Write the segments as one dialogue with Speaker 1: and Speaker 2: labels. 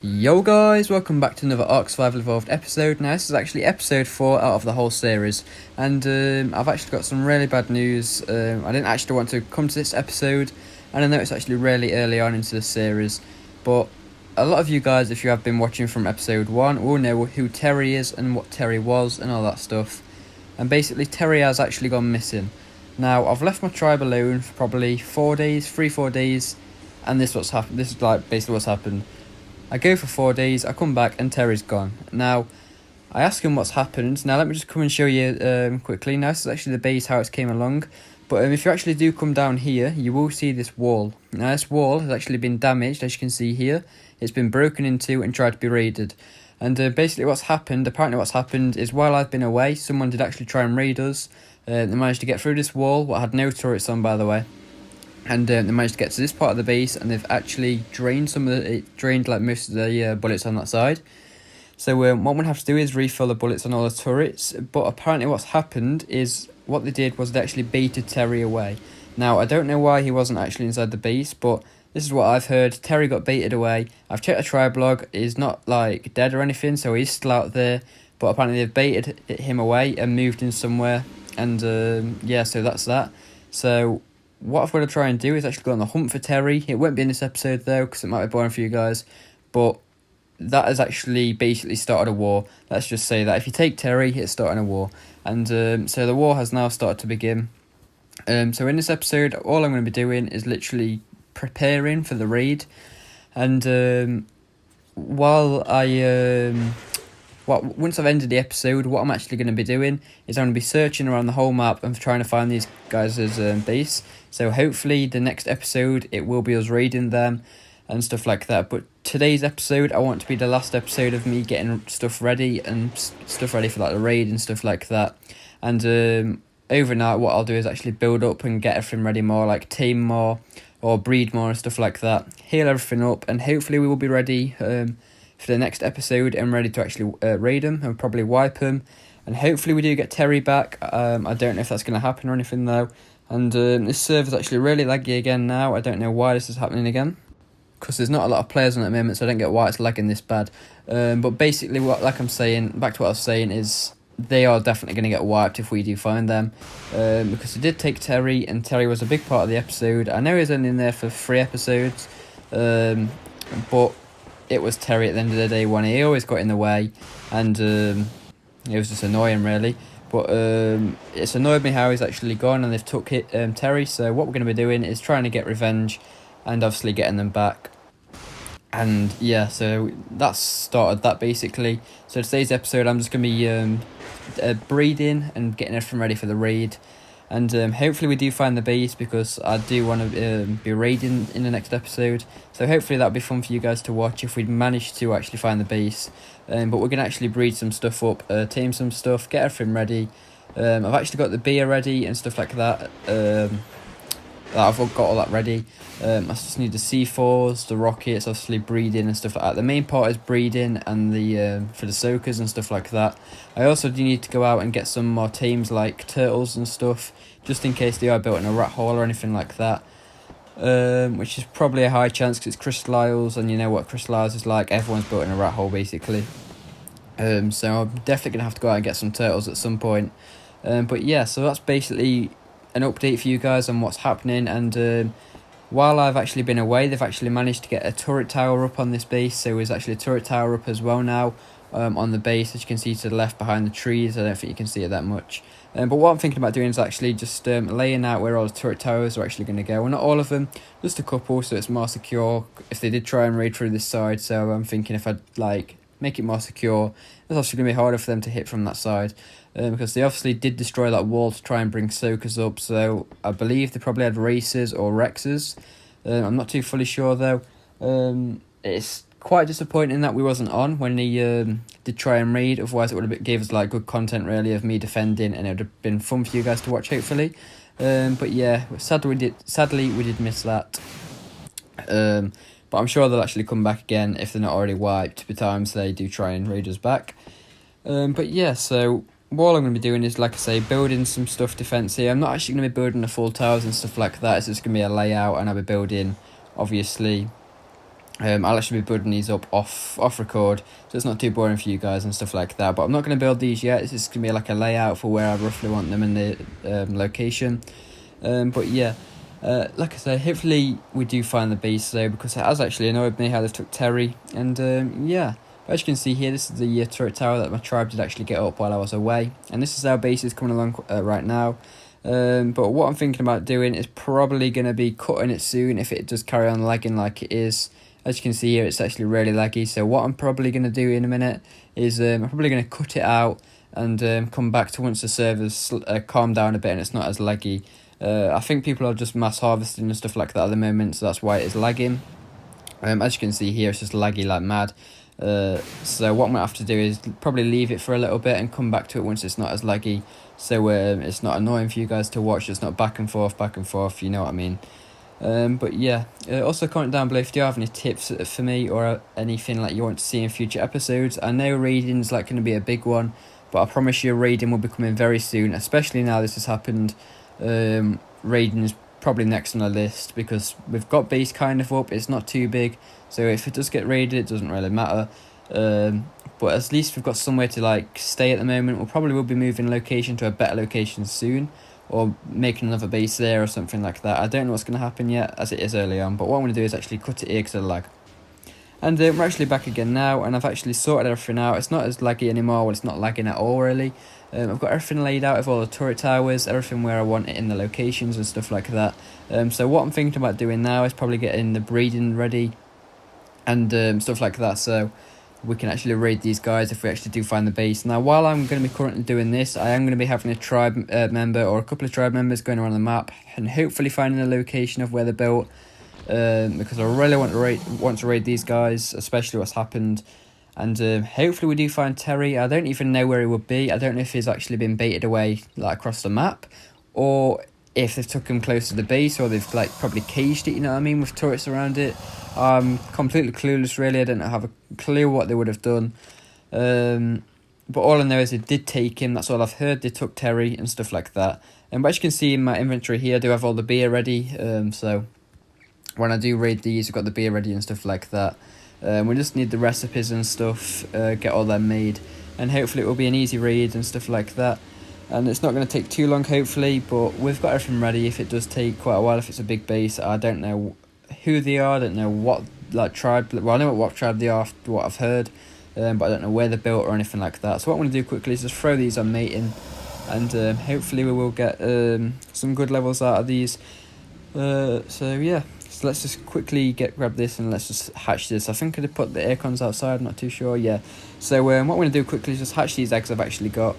Speaker 1: Yo guys, welcome back to another Ark Survival Evolved episode. Now this is actually episode 4 out of the whole series, and I've actually got some really bad news. I didn't actually want to come to this episode, and I know it's actually really early on into the series, but a lot of you guys, if you have been watching from episode 1, will know who Terry is and what Terry was and all that stuff. And basically Terry has actually gone missing. Now I've left my tribe alone for probably 4 days, 4 days, and this is what's happened. This is like basically what's happened. I go for 4 days, I come back and Terry's gone. Now, I ask him what's happened. Now let me just come and show you quickly. Now this is actually the base, how it came along. But if you actually do come down here, you will see this wall. Now this wall has actually been damaged, as you can see here. It's been broken into and tried to be raided. And basically apparently what's happened is while I've been away, someone did actually try and raid us. They managed to get through this wall, what had no turrets on by the way. And they managed to get to this part of the base, and they've actually drained like most of the bullets on that side. So what we'll have to do is refill the bullets on all the turrets. But apparently what's happened is what they did was they actually baited Terry away. Now I don't know why he wasn't actually inside the base, but this is what I've heard. Terry got baited away. I've checked the tribe log. He's not like dead or anything, so he's still out there. But apparently they've baited him away and moved him somewhere. And yeah, so that's that. So what I've got to try and do is actually go on the hunt for Terry. It won't be in this episode though, because it might be boring for you guys. But that has actually basically started a war. Let's just say that if you take Terry, it's starting a war. And so the war has now started to begin. So in this episode, all I'm going to be doing is literally preparing for the raid. And while once I've ended the episode, what I'm actually going to be doing is I'm going to be searching around the whole map and trying to find these guys' base. So hopefully the next episode it will be us raiding them and stuff like that. But today's episode I want to be the last episode of me getting stuff ready and stuff ready for like the raid and stuff like that. And overnight what I'll do is actually build up and get everything ready more, like tame more or breed more and stuff like that. Heal everything up, and hopefully we will be ready for the next episode and ready to actually raid them and probably wipe them. And hopefully we do get Terry back. I don't know if that's going to happen or anything though. And this server's actually really laggy again now. I don't know why this is happening again, because there's not a lot of players on at the moment, so I don't get why it's lagging this bad. But basically back to what I was saying is they are definitely going to get wiped if we do find them, because they did take Terry, and Terry was a big part of the episode. I know he was only in there for 3 episodes, but it was Terry at the end of the day when he always got in the way, and it was just annoying really. But it's annoyed me how he's actually gone and they've took Terry. So what we're going to be doing is trying to get revenge and obviously getting them back. And yeah, so that's started that basically. So today's episode I'm just going to be breeding and getting everything ready for the raid. And hopefully we do find the base, because I do want to be raiding in the next episode. So hopefully that'll be fun for you guys to watch if we manage to actually find the base. But we're going to actually breed some stuff up, tame some stuff, get everything ready. I've actually got the beer ready and stuff like that. I've got all that ready. I just need the C4s, the rockets, obviously breeding and stuff like that. The main part is breeding and the for the soakers and stuff like that. I also do need to go out and get some more tames like turtles and stuff, just in case they are built in a rat hole or anything like that. Which is probably a high chance because it's Crystal Isles, and you know what Crystal Isles is like. Everyone's built in a rat hole basically. So I'm definitely gonna have to go out and get some turtles at some point. But yeah, so that's basically an update for you guys on what's happening. And while I've actually been away, they've actually managed to get a turret tower up on this base. So there's actually a turret tower up as well now on the base, as you can see to the left behind the trees. I don't think you can see it that much. But what I'm thinking about doing is actually just laying out where all the turret towers are actually going to go. Well, not all of them, just a couple, so it's more secure if they did try and raid through this side. So I'm thinking if I'd like make it more secure, it's obviously going to be harder for them to hit from that side. Because they obviously did destroy that wall to try and bring soakers up, so I believe they probably had racers or rexes. I'm not too fully sure though. It's quite disappointing that we wasn't on when they did try and raid, otherwise it would have gave us like good content really of me defending, and it would have been fun for you guys to watch hopefully. But yeah, sadly we did miss that. But I'm sure they'll actually come back again if they're not already wiped by the times they do try and raid us back. But yeah, so all I'm going to be doing is, like I say, building some stuff defense here. I'm not actually going to be building the full towers and stuff like that. It's just going to be a layout, and I'll be building, obviously, I'll actually be building these up off record, so it's not too boring for you guys and stuff like that. But I'm not going to build these yet. It's just going to be like a layout for where I roughly want them in the location. But yeah, like I say, hopefully we do find the base though, because it has actually annoyed me how they took Terry. And yeah, as you can see here, this is the turret tower that my tribe did actually get up while I was away, and this is our base is coming along right now. But what I'm thinking about doing is probably going to be cutting it soon if it does carry on lagging like it is. As you can see here, it's actually really laggy. So what I'm probably going to do in a minute is I'm probably going to cut it out and come back to once the servers calm down a bit and it's not as laggy. I think people are just mass harvesting and stuff like that at the moment, so that's why it is lagging. As you can see here, it's just laggy like mad. So what I'm going to have to do is probably leave it for a little bit and come back to it once it's not as laggy. So it's not annoying for you guys to watch. It's not back and forth, you know what I mean. But yeah, also comment down below if you have any tips for me or anything like you want to see in future episodes. I know raiding's like going to be a big one, but I promise you raiding will be coming very soon, especially now this has happened. Raiding is probably next on the list because we've got base kind of up, it's not too big, so if it does get raided it doesn't really matter. But at least we've got somewhere to like stay at the moment. We'll probably will be moving location to a better location soon, or making another base there or something like that. I don't know what's going to happen yet, as it is early on, but what I'm going to do is actually cut it here because of the lag. And we're actually back again now, and I've actually sorted everything out. It's not as laggy anymore. Well, it's not lagging at all, really. I've got everything laid out with all the turret towers, everything where I want it in the locations and stuff like that. So what I'm thinking about doing now is probably getting the breeding ready and stuff like that, so we can actually raid these guys if we actually do find the base. Now, while I'm going to be currently doing this, I am going to be having a tribe member or a couple of tribe members going around the map and hopefully finding the location of where they're built, because I really want to raid these guys, especially what's happened. And hopefully we do find Terry. I don't even know where he would be. I don't know if he's actually been baited away like across the map, or if they've took him close to the base, or they've like probably caged it, you know what I mean, with turrets around it. I'm completely clueless, really. I don't have a clue what they would have done. But all I know is they did take him. That's all I've heard. They took Terry and stuff like that. And as you can see in my inventory here, I do have all the beer ready. So when I do raid these, I've got the beer ready and stuff like that. We just need the recipes and stuff, get all them made, and hopefully it will be an easy raid and stuff like that. And it's not going to take too long, hopefully, but we've got everything ready. If it does take quite a while, if it's a big base, I don't know who they are, I don't know what like tribe, well I know what tribe they are, what I've heard, but I don't know where they're built or anything like that. So what I'm going to do quickly is just throw these on mating, and hopefully we will get some good levels out of these. So yeah, so let's just quickly grab this and let's just hatch this. I think I did put the aircons outside, I'm not too sure, yeah. So what I'm going to do quickly is just hatch these eggs I've actually got.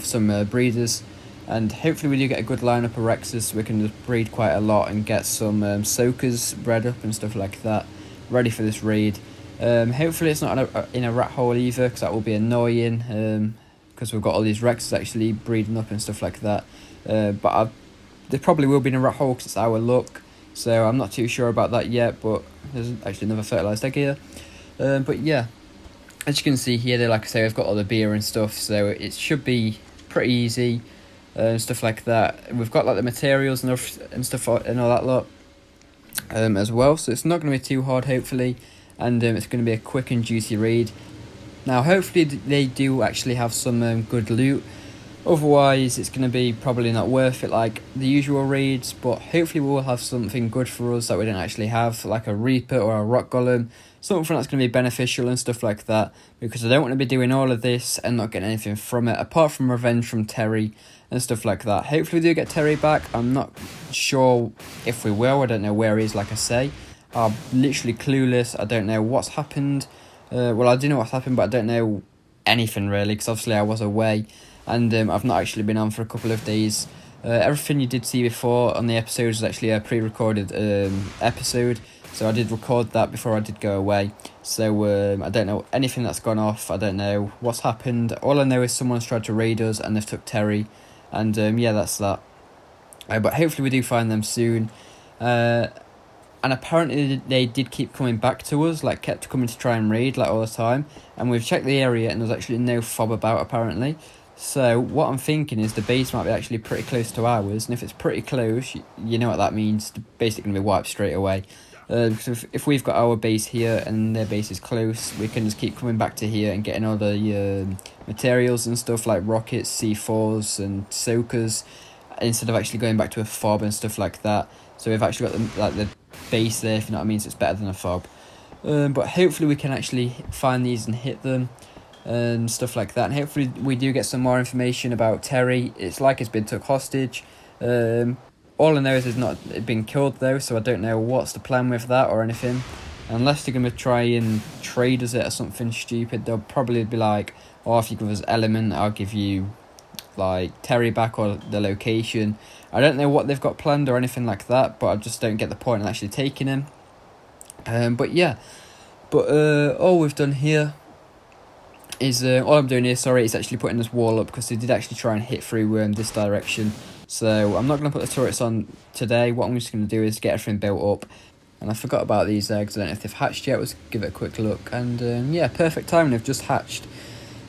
Speaker 1: Some breeders, and hopefully we do get a good lineup of Rexes so we can just breed quite a lot and get some soakers bred up and stuff like that ready for this raid. Hopefully it's not in a rat hole either, because that will be annoying, because we've got all these Rexes actually breeding up and stuff like that. But they probably will be in a rat hole because it's our luck, so I'm not too sure about that yet, but there's actually another fertilised egg here. But yeah, as you can see here, like I say, I've got all the beer and stuff, so it should be pretty easy, stuff like that. We've got like the materials and stuff and all that lot as well, so it's not going to be too hard, hopefully, and it's going to be a quick and juicy raid. Now, hopefully they do actually have some good loot. Otherwise, it's going to be probably not worth it like the usual raids, but hopefully we will have something good for us that we don't actually have, like a Reaper or a Rock Golem, something that's going to be beneficial and stuff like that, because I don't want to be doing all of this and not getting anything from it, apart from revenge from Terry and stuff like that. Hopefully we do get Terry back. I'm not sure if we will. I don't know where he is, like I say. I'm literally clueless. I don't know what's happened. Well, I do know what's happened, but I don't know anything really, because obviously I was away. And I've not actually been on for a couple of days. Everything you did see before on the episode was actually a pre-recorded episode, so I did record that before I did go away. So I don't know anything that's gone off. I don't know what's happened. All I know is someone's tried to raid us and they've took Terry, and yeah, that's that. But hopefully we do find them soon. And apparently they did keep coming back to us, like kept coming to try and raid like all the time. And we've checked the area and there's actually no fob about apparently. So what I'm thinking is the base might be actually pretty close to ours, and if it's pretty close, you know what that means. It's basically going to be wiped straight away. Because if we've got our base here and their base is close, we can just keep coming back to here and getting all the materials and stuff like rockets, C4s and soakers, instead of actually going back to a fob and stuff like that. So we've actually got the base there, if you know what I mean, so it's better than a fob. But hopefully we can actually find these and hit them and stuff like that, and hopefully we do get some more information about Terry. It's like it's been took hostage. All I know is it's not been killed though, so I don't know what's the plan with that or anything. Unless they're going to try and trade us it or something stupid, they'll probably be like, oh, if you give us element, I'll give you like Terry back or the location. I don't know what they've got planned or anything like that, but I just don't get the point in actually taking him. But yeah, all we've done here is all I'm doing here, sorry, is actually putting this wall up, because they did actually try and hit through this direction. So I'm not going to put the turrets on today. What I'm just going to do is get everything built up. And I forgot about these eggs. I don't know if they've hatched yet. Let's give it a quick look. And yeah, perfect time. They've just hatched.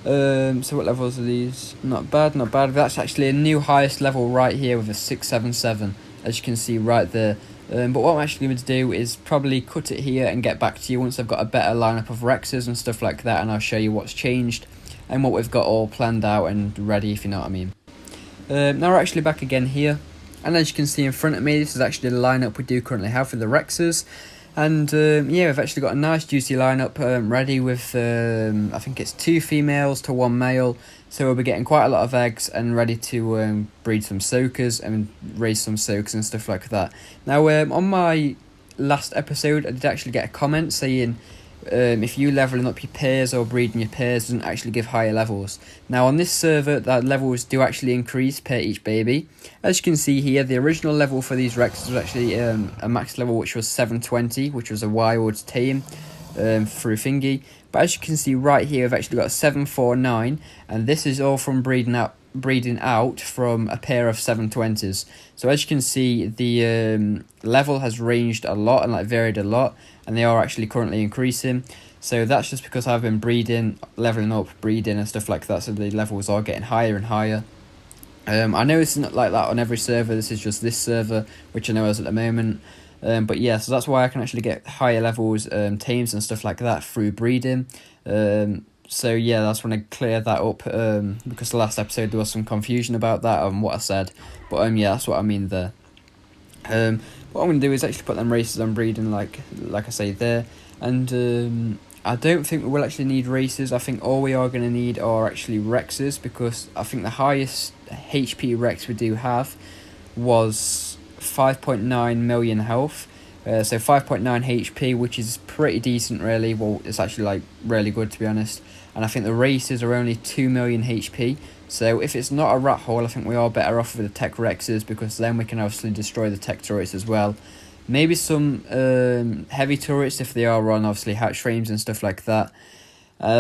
Speaker 1: So what levels are these? Not bad, not bad. That's actually a new highest level right here with a 677, as you can see right there. But what I'm actually going to do is probably cut it here and get back to you once I've got a better lineup of Rexes and stuff like that, and I'll show you what's changed and what we've got all planned out and ready, if you know what I mean. Now we're actually back again here, and as you can see in front of me, this is actually the lineup we do currently have for the Rexes. And yeah, we've actually got a nice juicy lineup ready with I think it's 2 females to 1 male, so we'll be getting quite a lot of eggs and ready to breed some soakers and raise some soakers and stuff like that. Now on my last episode I did actually get a comment saying if you leveling up your pairs or breeding your pairs doesn't actually give higher levels. Now on this server, that levels do actually increase per each baby. As you can see here, the original level for these Rexes was actually a max level which was 720, which was a wild tame through thingy. But as you can see right here, we've actually got 749, and this is all from breeding out from a pair of 720s. So as you can see, the level has ranged a lot and like varied a lot, and they are actually currently increasing. So that's just because I've been breeding, leveling up, breeding and stuff like that, so the levels are getting higher and higher. I know it's not like that on every server, this is just this server, which I know is at the moment. But yeah, so that's why I can actually get higher levels tames and stuff like that through breeding. So yeah, that's when I clear that up, because the last episode there was some confusion about that and what I said. But yeah, that's what I mean there. What I'm going to do is actually put them races on breeding like I say there. And I don't think we'll actually need races. I think all we are going to need are actually Rexes, because I think the highest HP Rex we do have was 5.9 million health. So 5.9 HP, which is pretty decent really. Well, it's actually like really good, to be honest. And I think the races are only 2 million HP. So if it's not a rat hole, I think we are better off with the tech Rexes, because then we can obviously destroy the tech turrets as well. Maybe some heavy turrets if they are on obviously hatch frames and stuff like that.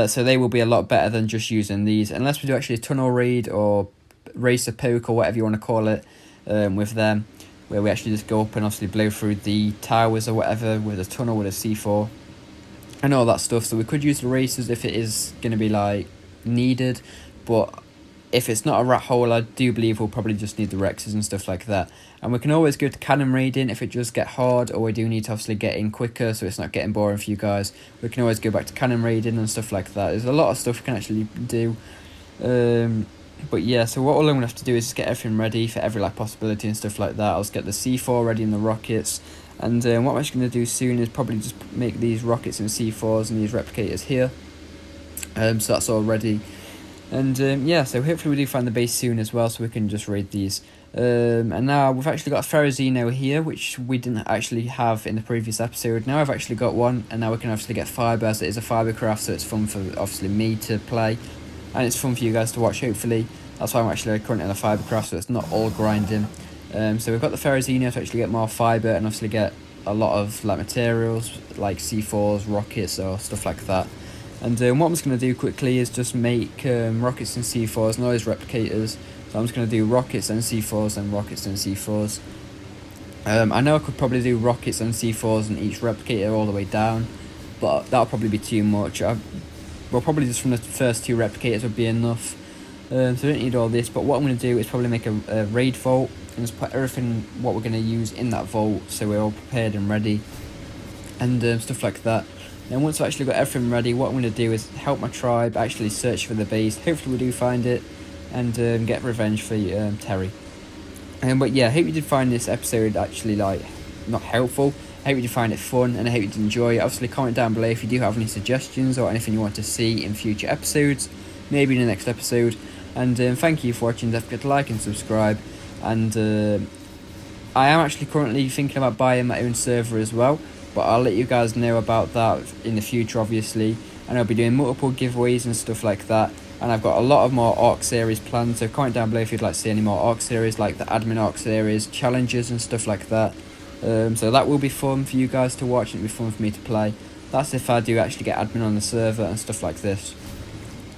Speaker 1: So they will be a lot better than just using these, unless we do actually a tunnel raid or racer poke or whatever you want to call it with them, where we actually just go up and obviously blow through the towers or whatever with a tunnel with a C4 and all that stuff. So we could use the racers if it is going to be like needed, but if it's not a rat hole, I do believe we'll probably just need the Rexes and stuff like that. And we can always go to cannon raiding if it does get hard, or we do need to obviously get in quicker so it's not getting boring for you guys. We can always go back to cannon raiding and stuff like that. There's a lot of stuff we can actually do. But yeah, so what all I'm going to have to do is just get everything ready for every like possibility and stuff like that. I'll just get the C4 ready and the rockets. And what I'm actually going to do soon is probably just make these rockets and C4s and these replicators here. So that's all ready. And yeah, so hopefully we do find the base soon as well, so we can just raid these. And now we've actually got a Ferrozino here, which we didn't actually have in the previous episode. Now I've actually got one, and now we can obviously get fibre, as it is a fibre craft, so it's fun for obviously me to play. And it's fun for you guys to watch, hopefully. That's why I'm actually currently on a fibre craft, so it's not all grinding. So we've got the Ferrozino to actually get more fibre and obviously get a lot of like materials, like C4s, rockets, or stuff like that. And what I'm just going to do quickly is just make rockets and C4s and all those replicators. So I'm just going to do rockets and C4s and rockets and C4s. I know I could probably do rockets and C4s and each replicator all the way down, but that'll probably be too much. Well, probably just from the first 2 replicators would be enough. So I don't need all this, but what I'm going to do is probably make a raid vault and just put everything what we're going to use in that vault, so we're all prepared and ready. and stuff like that. Then once I've actually got everything ready, what I'm going to do is help my tribe actually search for the base. Hopefully we do find it, and get revenge for Terry. But yeah, I hope you did find this episode actually not helpful. I hope you did find it fun, and I hope you did enjoy it. Obviously, comment down below if you do have any suggestions or anything you want to see in future episodes, maybe in the next episode. And thank you for watching. Don't forget to like and subscribe. And I am actually currently thinking about buying my own server as well, but I'll let you guys know about that in the future, obviously. And I'll be doing multiple giveaways and stuff like that. And I've got a lot of more Ark series planned, so comment down below if you'd like to see any more Ark series, like the admin Ark series, challenges and stuff like that. So that will be fun for you guys to watch, and it'll be fun for me to play. That's if I do actually get admin on the server and stuff like this.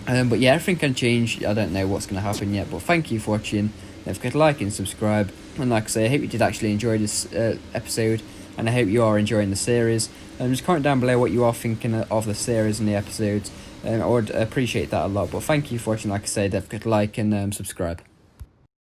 Speaker 1: But yeah, everything can change. I don't know what's going to happen yet, but thank you for watching. Don't forget to like and subscribe. And like I say, I hope you did actually enjoy this episode, and I hope you are enjoying the series. Just comment down below what you are thinking of the series and the episodes. I would appreciate that a lot. But thank you for watching. Like I say, don't forget to like and subscribe.